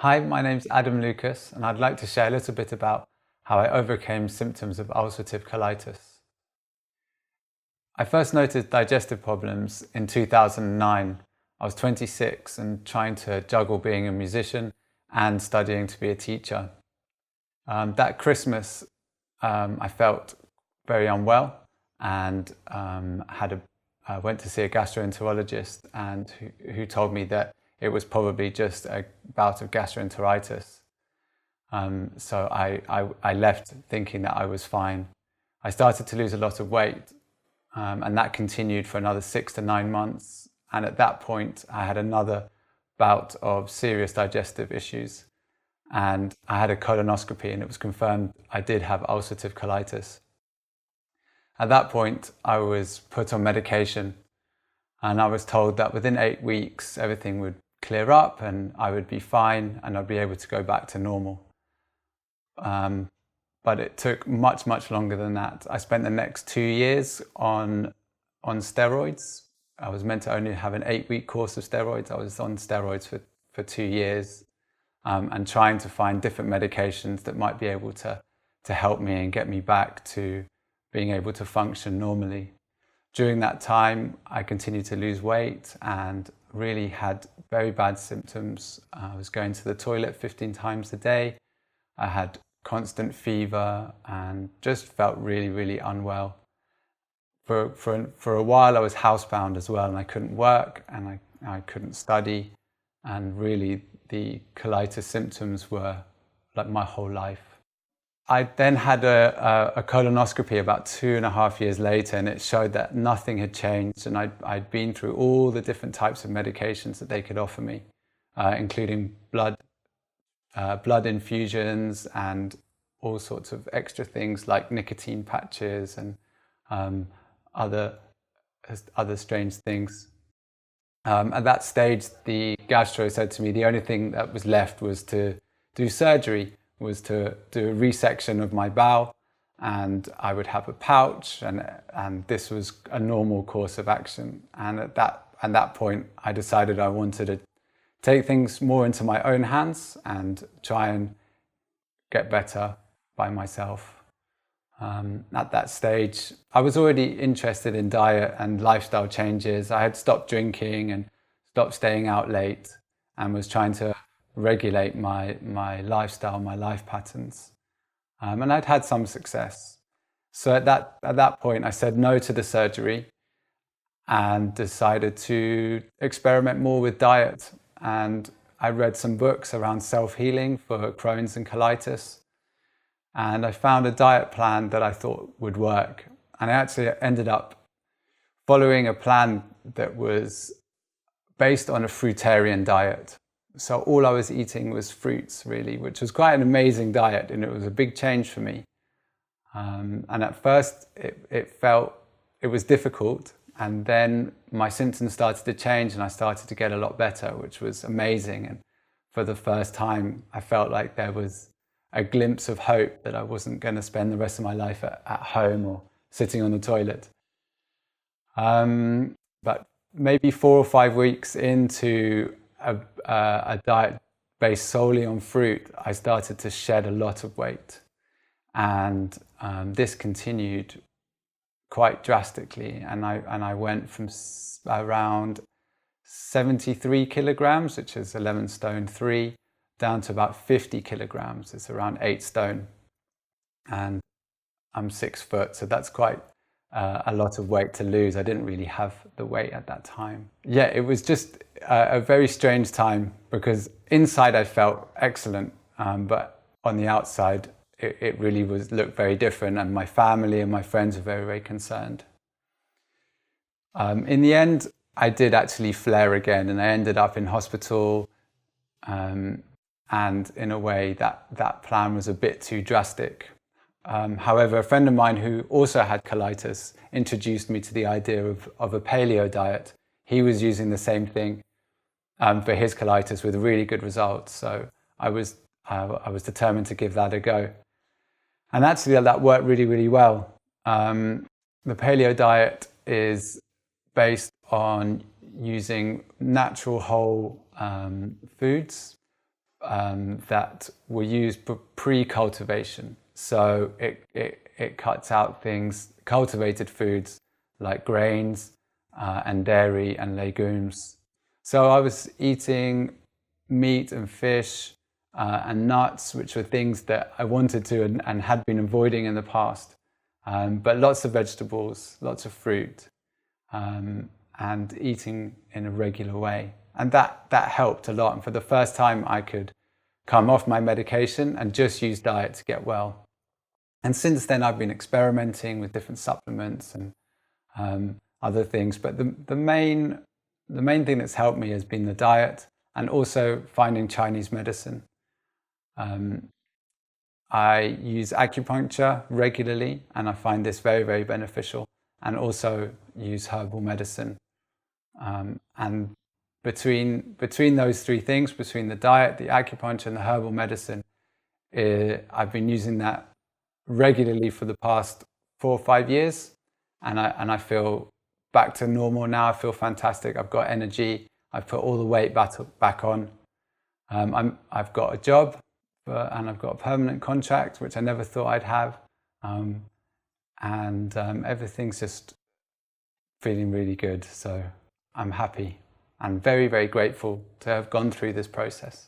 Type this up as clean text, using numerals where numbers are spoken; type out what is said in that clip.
Hi, my name's Adam Lucas, and I'd like to share a little bit about how I overcame symptoms of ulcerative colitis. I first noticed digestive problems in 2009. I was 26 and trying to juggle being a musician and studying to be a teacher. That Christmas, I felt very unwell and went to see a gastroenterologist and who told me that it was probably just a bout of gastroenteritis. So I left thinking that I was fine. I started to lose a lot of weight, and that continued for another 6 to 9 months. And at that point, I had another bout of serious digestive issues. And I had a colonoscopy, and it was confirmed I did have ulcerative colitis. At that point, I was put on medication, and I was told that within 8 weeks, everything would clear up and I would be fine and I'd be able to go back to normal. But it took much, much longer than that. I spent the next 2 years on steroids. I was meant to only have an 8-week course of steroids. I was on steroids for 2 years and trying to find different medications that might be able to help me and get me back to being able to function normally. During that time, I continued to lose weight and really had very bad symptoms. I was going to the toilet 15 times a day. I had constant fever and just felt really, really unwell. For a while, I was housebound as well, and I couldn't work and I couldn't study. And really, the colitis symptoms were like my whole life. I then had a colonoscopy about 2.5 years later, and it showed that nothing had changed. And I'd been through all the different types of medications that they could offer me, including blood infusions and all sorts of extra things like nicotine patches and other strange things. At that stage, the gastro said to me the only thing that was left was to do surgery, was to do a resection of my bowel, and I would have a pouch, and this was a normal course of action. And at that point, I decided I wanted to take things more into my own hands and try and get better by myself. At that stage, I was already interested in diet and lifestyle changes. I had stopped drinking and stopped staying out late and was trying to regulate my lifestyle, my life patterns. And I'd had some success. So at that point, I said no to the surgery and decided to experiment more with diet. And I read some books around self-healing for Crohn's and colitis. And I found a diet plan that I thought would work. And I actually ended up following a plan that was based on a fruitarian diet. So all I was eating was fruits, really, which was quite an amazing diet, and it was a big change for me. And at first, it was difficult, and then my symptoms started to change, and I started to get a lot better, which was amazing. And for the first time, I felt like there was a glimpse of hope that I wasn't going to spend the rest of my life at home or sitting on the toilet. But maybe 4 or 5 weeks into a diet based solely on fruit, I started to shed a lot of weight, and this continued quite drastically, and I went from around 73 kilograms, which is 11 stone 3, down to about 50 kilograms. It's around 8 stone, and I'm 6 foot, so that's quite a lot of weight to lose. I didn't really have the weight at that time. Yeah, it was just a very strange time, because inside I felt excellent, but on the outside it really looked very different, and my family and my friends were very, very concerned. In the end, I did actually flare again, and I ended up in hospital, and in a way that plan was a bit too drastic. However, a friend of mine who also had colitis introduced me to the idea of a paleo diet. He was using the same thing for his colitis with really good results. So I was determined to give that a go. And actually that worked really, really well. The paleo diet is based on using natural whole foods that were used pre-cultivation. So it cuts out things, cultivated foods like grains and dairy and legumes. So I was eating meat and fish and nuts, which were things that I wanted to and had been avoiding in the past. But lots of vegetables, lots of fruit, and eating in a regular way. And that helped a lot. And for the first time, I could come off my medication and just use diet to get well. And since then, I've been experimenting with different supplements and other things. But the main thing that's helped me has been the diet and also finding Chinese medicine. I use acupuncture regularly, and I find this very, very beneficial, and also use herbal medicine. And between those three things, between the diet, the acupuncture, and the herbal medicine, I've been using that regularly for the past 4 or 5 years, and I feel back to normal now. I feel fantastic. I've got energy. I've put all the weight back on. I've got a job, and I've got a permanent contract, which I never thought I'd have, and everything's just feeling really good. So I'm happy and very, very grateful to have gone through this process.